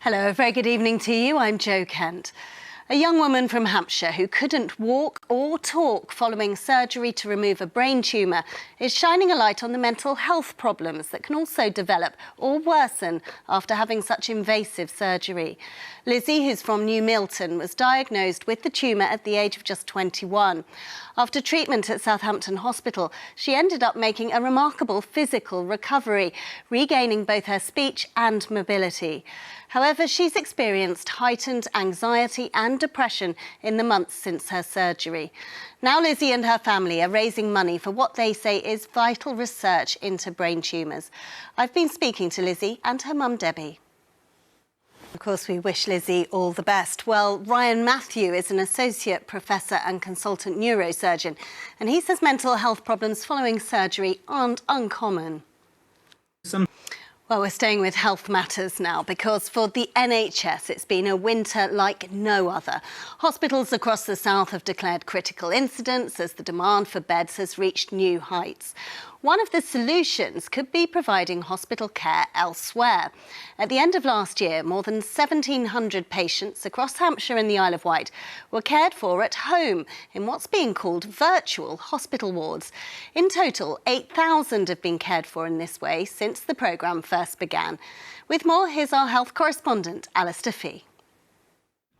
Hello, a very good evening to you. I'm Jo Kent. A young woman from Hampshire who couldn't walk or talk following surgery to remove a brain tumour is shining a light on the mental health problems that can also develop or worsen after having such invasive surgery. Lizzie, who's from New Milton, was diagnosed with the tumour at the age of just 21. After treatment at Southampton Hospital, she ended up making a remarkable physical recovery, regaining both her speech and mobility. However, she's experienced heightened anxiety and depression in the months since her surgery. Now Lizzie and her family are raising money for what they say is vital research into brain tumours. I've been speaking to Lizzie and her mum Debbie. Of course, we wish Lizzie all the best. Well, Ryan Matthew is an associate professor and consultant neurosurgeon, and he says mental health problems following surgery aren't uncommon. Well, we're staying with health matters now because for the NHS, it's been a winter like no other. Hospitals across the south have declared critical incidents as the demand for beds has reached new heights. One of the solutions could be providing hospital care elsewhere. At the end of last year, more than 1,700 patients across Hampshire and the Isle of Wight were cared for at home in what's being called virtual hospital wards. In total, 8,000 have been cared for in this way since the programme first began. With more, here's our health correspondent, Alistair Fee.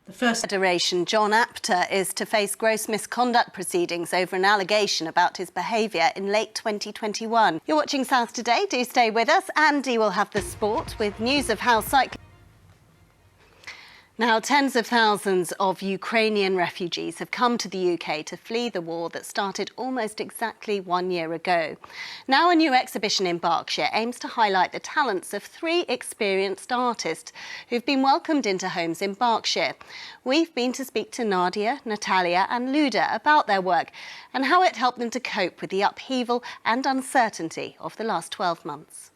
The first iteration, John Apter, is to face gross misconduct proceedings over an allegation about his behaviour in late 2021. You're watching South Today. Do stay with us. Andy will have the sport with news of how cycling... Now, tens of thousands of Ukrainian refugees have come to the UK to flee the war that started almost exactly 1 year ago. Now, a new exhibition in Berkshire aims to highlight the talents of 3 experienced artists who've been welcomed into homes in Berkshire. We've been to speak to Nadia, Natalia and Luda about their work and how it helped them to cope with the upheaval and uncertainty of the last 12 months.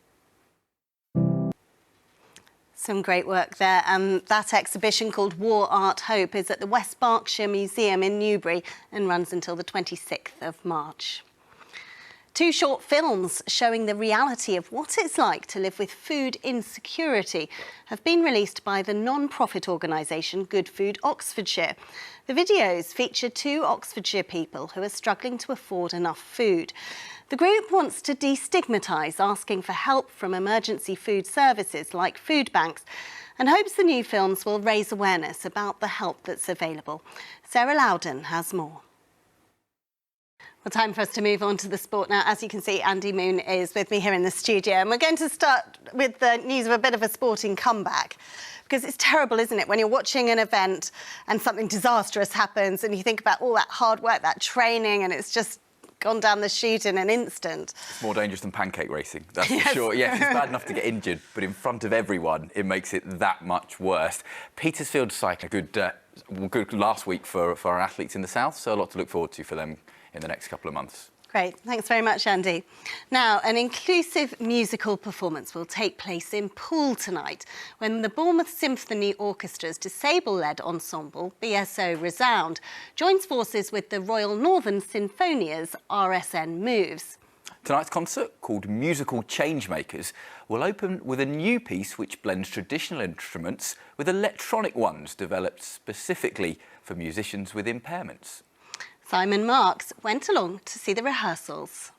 Some great work there, and that exhibition called War Art Hope is at the West Berkshire Museum in Newbury and runs until the 26th of March. 2 short films showing the reality of what it's like to live with food insecurity have been released by the non-profit organisation Good Food Oxfordshire. The videos feature 2 Oxfordshire people who are struggling to afford enough food. The group wants to destigmatise asking for help from emergency food services like food banks and hopes the new films will raise awareness about the help that's available. Sarah Loudon has more. Well, time for us to move on to the sport now. As you can see, Andy Moon is with me here in the studio, and we're going to start with the news of a bit of a sporting comeback. Because it's terrible, isn't it, when you're watching an event and something disastrous happens and you think about all that hard work, that training, and it's just gone down the chute in an instant. It's more dangerous than pancake racing, that's for sure. Yes, it's bad enough to get injured, but in front of everyone, it makes it that much worse. Petersfield cycling, good last week for our athletes in the south, so a lot to look forward to for them in the next couple of months. Great, thanks very much, Andy. Now, an inclusive musical performance will take place in Poole tonight when the Bournemouth Symphony Orchestra's disabled-led ensemble, BSO Resound, joins forces with the Royal Northern Sinfonia's RSN Moves. Tonight's concert, called Musical Changemakers, will open with a new piece which blends traditional instruments with electronic ones developed specifically for musicians with impairments. Simon Marks went along to see the rehearsals.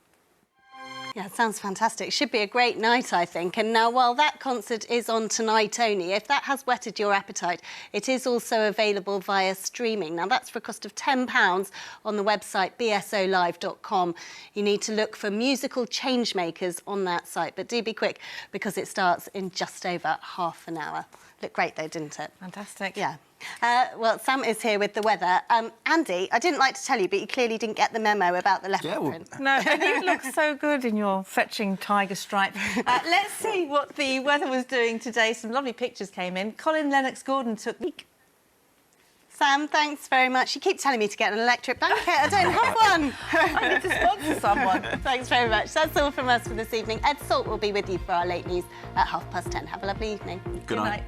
Yeah, it sounds fantastic. Should be a great night, I think. And now, while that concert is on tonight only, if that has whetted your appetite, it is also available via streaming. Now, that's for a cost of £10 on the website bsolive.com. You need to look for Musical Changemakers on that site. But do be quick, because it starts in just over half an hour. Looked great, though, didn't it? Fantastic. Yeah. Well, Sam is here with the weather. Andy, I didn't like to tell you, but you clearly didn't get the memo about the leopard print. No, and you look so good in your fetching tiger stripe. Let's see what the weather was doing today. Some lovely pictures came in. Colin Lennox-Gordon took... Sam, thanks very much. You keep telling me to get an electric blanket. I don't have one. I need to sponsor someone. Thanks very much. That's all from us for this evening. Ed Salt will be with you for our late news at 10:30. Have a lovely evening. Good night.